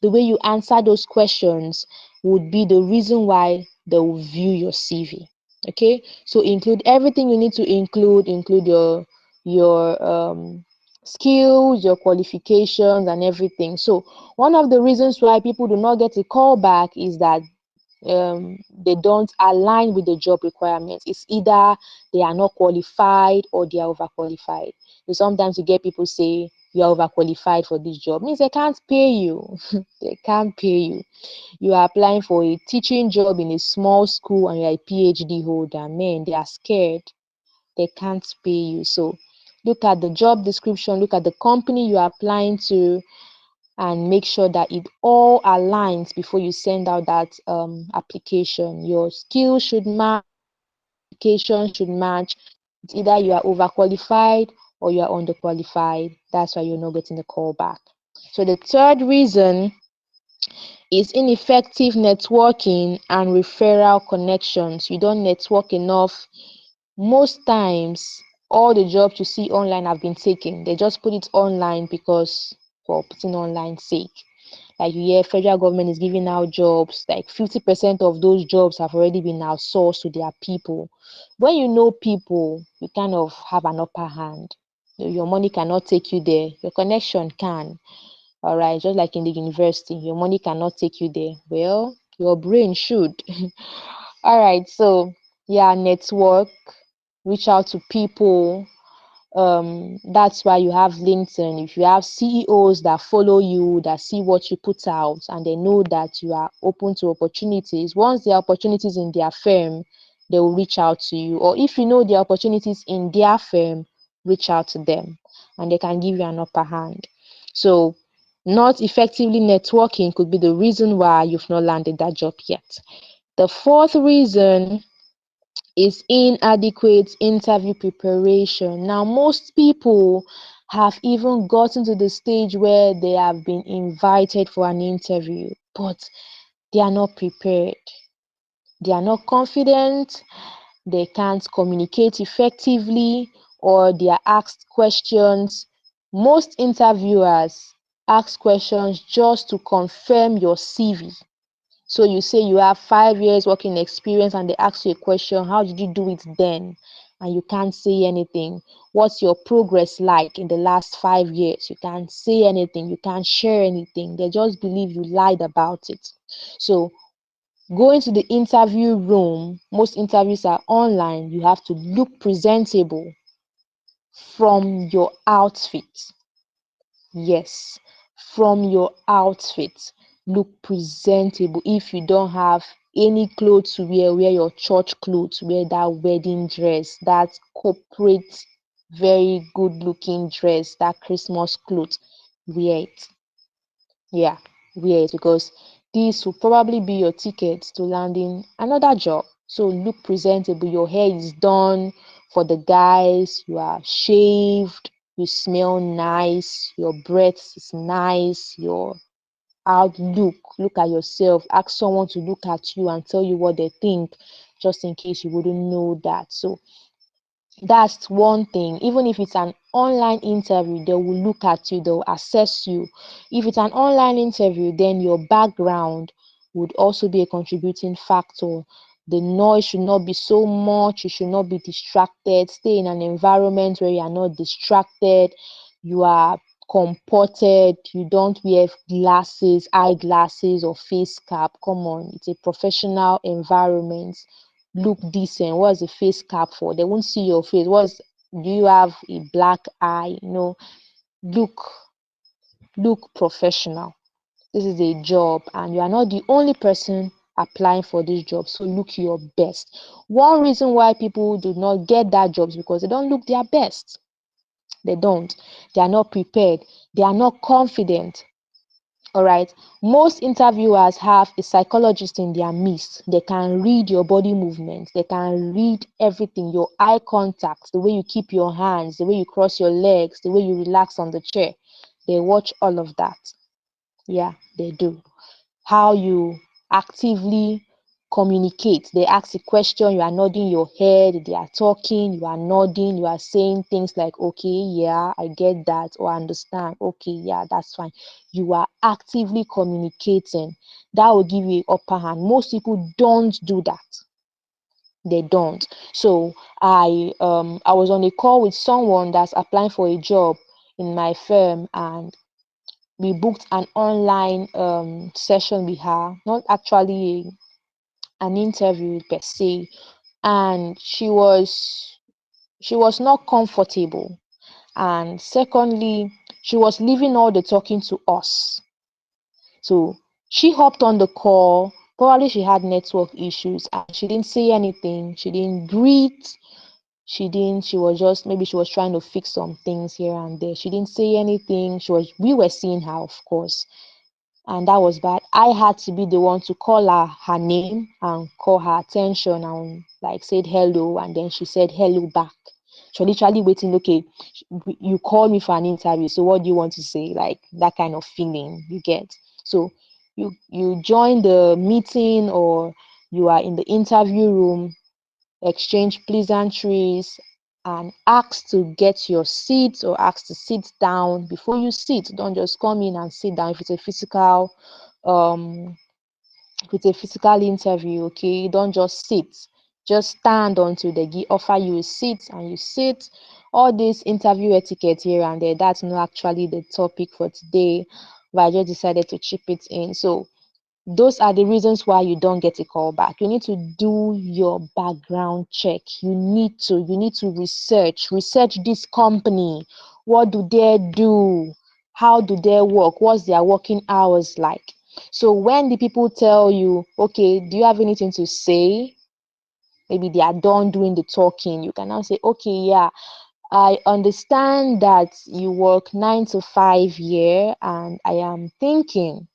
The way you answer those questions would be the reason why they will view your CV. Okay, so include everything you need to include your skills, your qualifications, and everything. So one of the reasons why people do not get a call back is that they don't align with the job requirements. It's either they are not qualified or they are overqualified. So sometimes you get people say you are overqualified for this job. Means they can't pay you. They can't pay you. You are applying for a teaching job in a small school and you're a PhD holder. Man, they are scared. They can't pay you. So look at the job description, look at the company you are applying to, and make sure that it all aligns before you send out that application. Your skills should match, qualifications should match. It's either you are overqualified or you are underqualified. That's why you're not getting the call back. So the third reason is ineffective networking and referral connections. You don't network enough. Most times, all the jobs you see online have been taken. They just put it online because for putting online sake. Like you hear federal government is giving out jobs, like 50% of those jobs have already been outsourced to their people. When you know people, you kind of have an upper hand. Your money cannot take you there, your connection can. All right, just like in the university, your money cannot take you there. Well, your brain should. All right, so yeah, network, reach out to people. That's why you have LinkedIn. If you have CEOs that follow you, that see what you put out, and they know that you are open to opportunities, once there are opportunities in their firm, they will reach out to you. Or if you know there are opportunities in their firm, reach out to them and they can give you an upper hand. So not effectively networking could be the reason why you've not landed that job yet. The fourth reason is inadequate interview preparation. Now, most people have even gotten to the stage where they have been invited for an interview, but they are not prepared. They are not confident, they can't communicate effectively, or they are asked questions. Most interviewers ask questions just to confirm your CV. So you say you have 5 years working experience and they ask you a question, how did you do it then? And you can't say anything. What's your progress like in the last 5 years? You can't say anything, you can't share anything. They just believe you lied about it. So going to the interview room, most interviews are online. You have to look presentable from your outfit. Yes, from your outfit, look presentable. If you don't have any clothes to wear your church clothes, wear that wedding dress, that corporate, very good looking dress, that Christmas clothes, wear it. Yeah, wear it because this will probably be your ticket to landing another job. So look presentable. Your hair is done for the guys, you are shaved, you smell nice, your breath is nice, your outlook, look at yourself, ask someone to look at you and tell you what they think. just in case you wouldn't know that. So that's one thing. Even if it's an online interview, they will look at you, they'll assess you. If it's an online interview, then your background would also be a contributing factor. The noise should not be so much, you should not be distracted. Stay in an environment where you are not distracted, you are comported, you don't wear glasses, eyeglasses, or face cap. Come on, it's a professional environment. Look decent. What's the face cap for? They won't see your face. Do you have a black eye? Look look professional. This is a job, and you are not the only person applying for this job. So look your best. One reason why people do not get that job is because they don't look their best. They don't. They are not prepared. They are not confident. All right. Most interviewers have a psychologist in their midst. They can read your body movements. They can read everything, your eye contact, the way you keep your hands, the way you cross your legs, the way you relax on the chair. They watch all of that. Yeah, they do. How you actively communicate. They ask a question, you are nodding your head, they are talking, you are nodding, you are saying things like, okay, yeah, I get that, or I understand, okay, yeah, that's fine. You are actively communicating. That will give you upper hand. Most people don't do that. They don't. So I was on a call with someone that's applying for a job in my firm, and we booked an online session with her, not actually an interview per se, and she was not comfortable. And secondly, she was leaving all the talking to us. So she hopped on the call. Probably she had network issues and she didn't say anything. She didn't greet. She was just, maybe she was trying to fix some things here and there. She didn't say anything. We were seeing her, of course, and that was bad. I had to be the one to call her name and call her attention and like said hello, and then she said hello back. So literally waiting, okay, you called me for an interview, so what do you want to say? Like that kind of feeling you get. So you join the meeting, or you are in the interview room, exchange pleasantries, and ask to get your seat or ask to sit down before you sit. Don't just come in and sit down. Um if it's a physical interview, okay, don't just sit. Just stand until they offer you a seat and you sit. All this interview etiquette here and there, that's not actually the topic for today, but I just decided to chip it in. So those are the reasons why you don't get a call back. You need to do your background check. You need to research this company. What do they do? How do they work? What's their working hours like? So when the people tell you, okay, do you have anything to say? Maybe they are done doing the talking. You can now say, okay, yeah, I understand that you work 9 to 5 here, and I am thinking,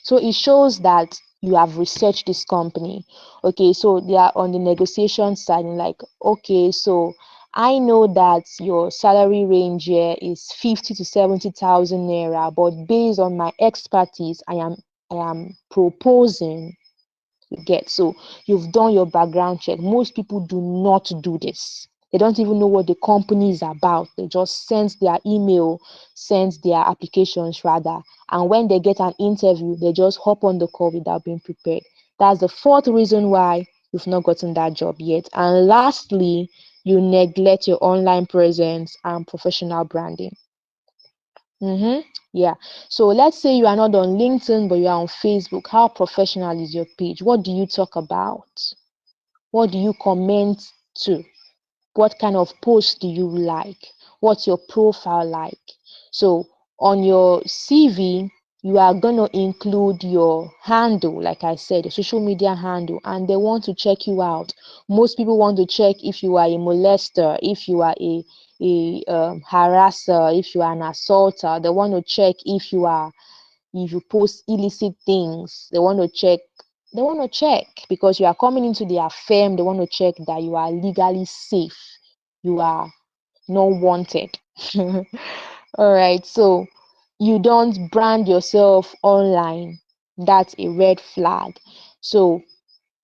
so it shows that you have researched this company. Okay, so they are on the negotiation side, and like, okay, so I know that your salary range here is 50 to 70,000 naira, but based on my expertise, I am proposing. You get, so you've done your background check. Most people do not do this. They don't even know what the company is about. They just send their email, send their applications rather, and when they get an interview, they just hop on the call without being prepared. That's the fourth reason why you've not gotten that job yet. And lastly, you neglect your online presence and professional branding. Yeah. So let's say you are not on LinkedIn, but you are on Facebook. How professional is your page? What do you talk about? What do you comment to? What kind of post do you like? What's your profile like? So on your CV, you are going to include your handle, like I said, your social media handle, and they want to check you out. Most people want to check if you are a molester, if you are a harasser, if you are an assaulter. They want to check if you post illicit things. They want to check because you are coming into their firm. They want to check that you are legally safe, you are not wanted. All right, so you don't brand yourself online. That's a red flag. So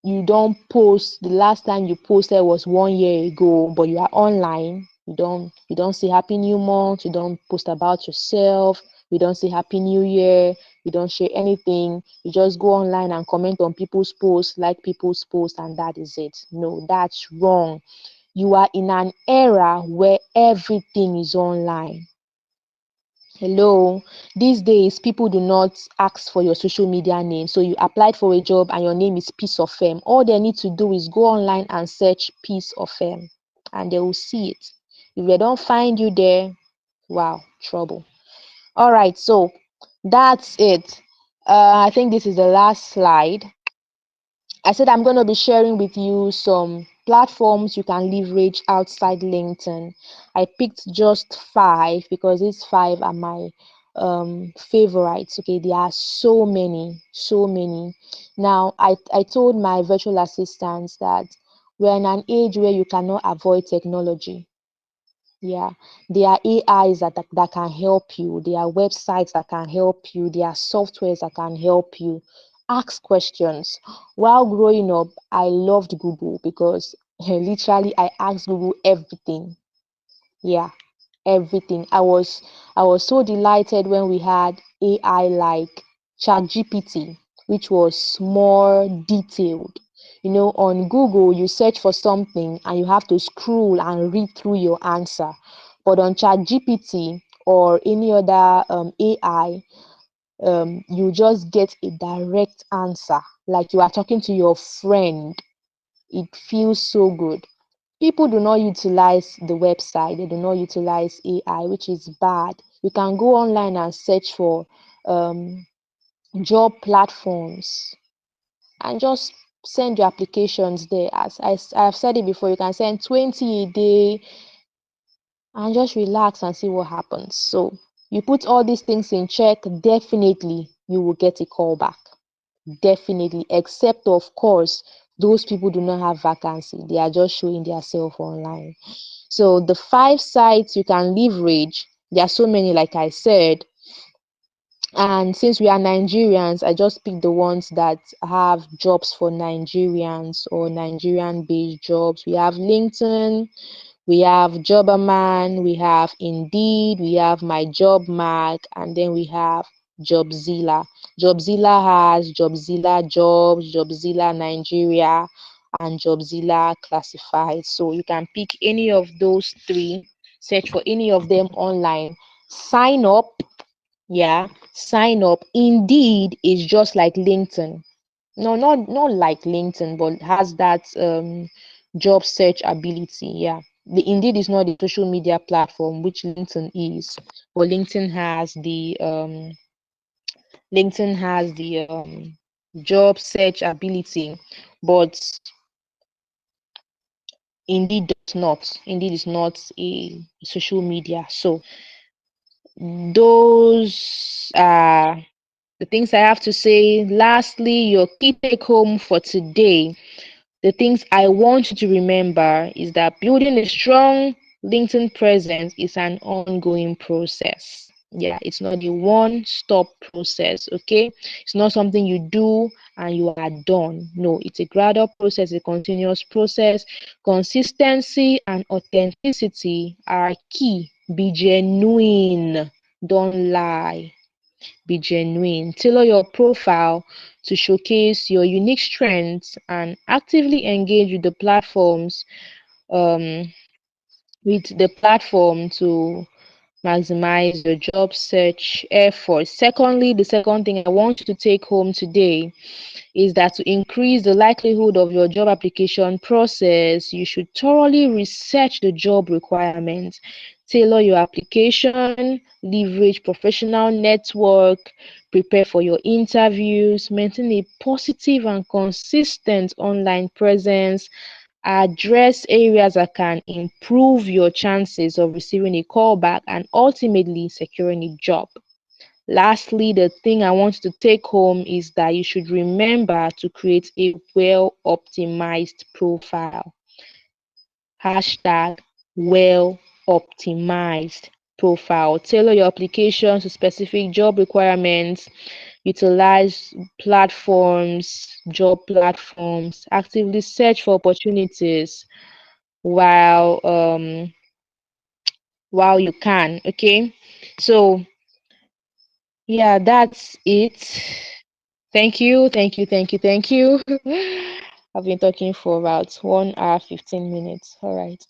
you don't post, the last time you posted was 1 year ago, but you are online, you don't say happy new month, you don't post about yourself, you don't say happy new year, you don't share anything, you just go online and comment on people's posts, like people's posts, and that is it. No, that's wrong. You are in an era where everything is online. Hello, these days people do not ask for your social media name. So you applied for a job and your name is Piece of Fame. All they need to do is go online and search Piece of Fame and they will see it. If they don't find you there, wow, trouble. All right, so that's it. I think this is the last slide. I said I'm going to be sharing with you some platforms you can leverage outside LinkedIn. I picked just five because these five are my favorites. Okay, there are so many, so many. Now, I told my virtual assistants that we're in an age where you cannot avoid technology. Yeah, there are AIs that can help you. There are websites that can help you. There are softwares that can help you. Ask questions. While growing up, I loved Google because literally I asked Google everything. Yeah, everything. I was so delighted when we had AI like ChatGPT, which was more detailed. On Google, you search for something and you have to scroll and read through your answer. But on ChatGPT or any other AI, you just get a direct answer, like you are talking to your friend. It feels so good. People do not utilize the website, they do not utilize AI, which is bad. You can go online and search for um, job platforms and just send your applications there. As I've said it before, you can send 20 a day and just relax and see what happens. So you put all these things in check, definitely you will get a call back. Definitely, except of course, those people do not have vacancy. They are just showing themselves online. So the five sites you can leverage, there are so many, like I said. And since we are Nigerians, I just pick the ones that have jobs for Nigerians or Nigerian based jobs. We have LinkedIn, we have Jobberman, we have Indeed, we have My Job Mag, and then we have Jobzilla. Jobzilla has Jobzilla Jobs, Jobzilla Nigeria, and Jobzilla Classified. So you can pick any of those three, search for any of them online, sign up. Yeah, sign up. Indeed is just like LinkedIn. No, not like LinkedIn, but has that job search ability. Yeah. The Indeed is not the social media platform which LinkedIn is, but LinkedIn has the job search ability, but Indeed does not. Indeed is not a social media. So those are the things I have to say. Lastly, your key take home for today. The things I want you to remember is that building a strong LinkedIn presence is an ongoing process. Yeah, it's not a one stop process, okay? It's not something you do and you are done. No, it's a gradual process, a continuous process. Consistency and authenticity are key. Be genuine, don't lie. Be genuine. Tailor your profile to showcase your unique strengths and actively engage um, with the platform to maximize your job search efforts. Secondly, the second thing I want you to take home today is that to increase the likelihood of your job application process, you should thoroughly research the job requirements, tailor your application, leverage professional network, prepare for your interviews, maintain a positive and consistent online presence, address areas that can improve your chances of receiving a callback, and ultimately securing a job. Lastly, the thing I want you to take home is that you should remember to create a well optimized profile. Hashtag well optimized profile. Tailor your application to specific job requirements. utilize platforms, job platforms, actively search for opportunities while you can. Okay, so yeah, that's it. Thank you, thank you, thank you, thank you. I've been talking for about 1 hour 15 minutes. All right.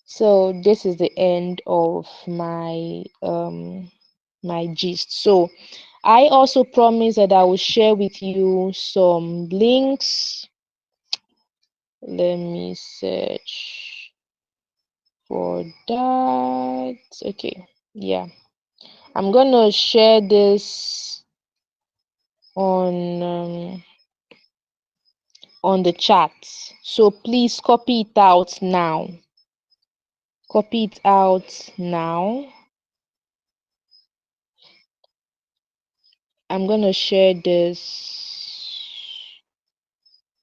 So this is the end of my gist. So I also promise that I will share with you some links. Let me search for that. Okay. Yeah. I'm gonna share this on on the chat. So please copy it out now. Copy it out now. I'm gonna share this.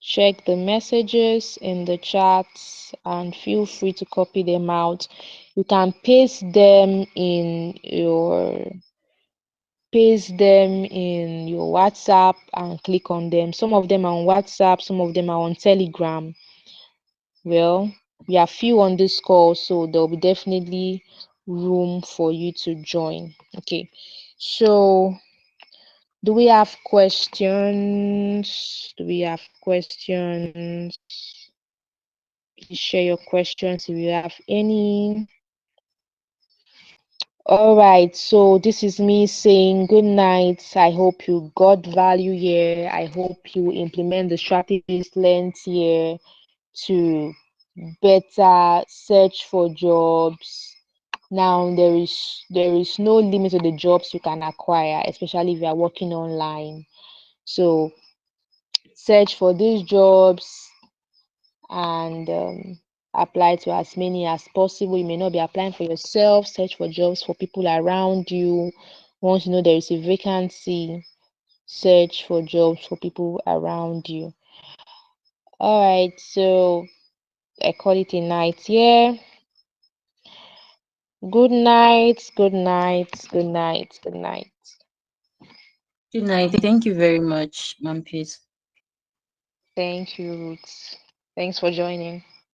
Check the messages in the chats and feel free to copy them out. You can paste them in your WhatsApp and click on them. Some of them are on WhatsApp, some of them are on Telegram. Well, we are few on this call, so there'll be definitely room for you to join. Okay. So, do we have questions? Do we have questions? Please share your questions if you have any. All right, so this is me saying good night. I hope you got value here. I hope you implement the strategies learned here to better search for jobs. Now there is no limit to the jobs you can acquire, especially if you are working online. So search for these jobs and apply to as many as possible. You may not be applying for yourself, search for jobs for people around you. Once you know there is a vacancy, search for jobs for people around you. All right, so I call it a night here. Good night, good night, good night, good night. Good night. Thank you very much, Ma'am Peace. Thank you, Roots. Thanks for joining.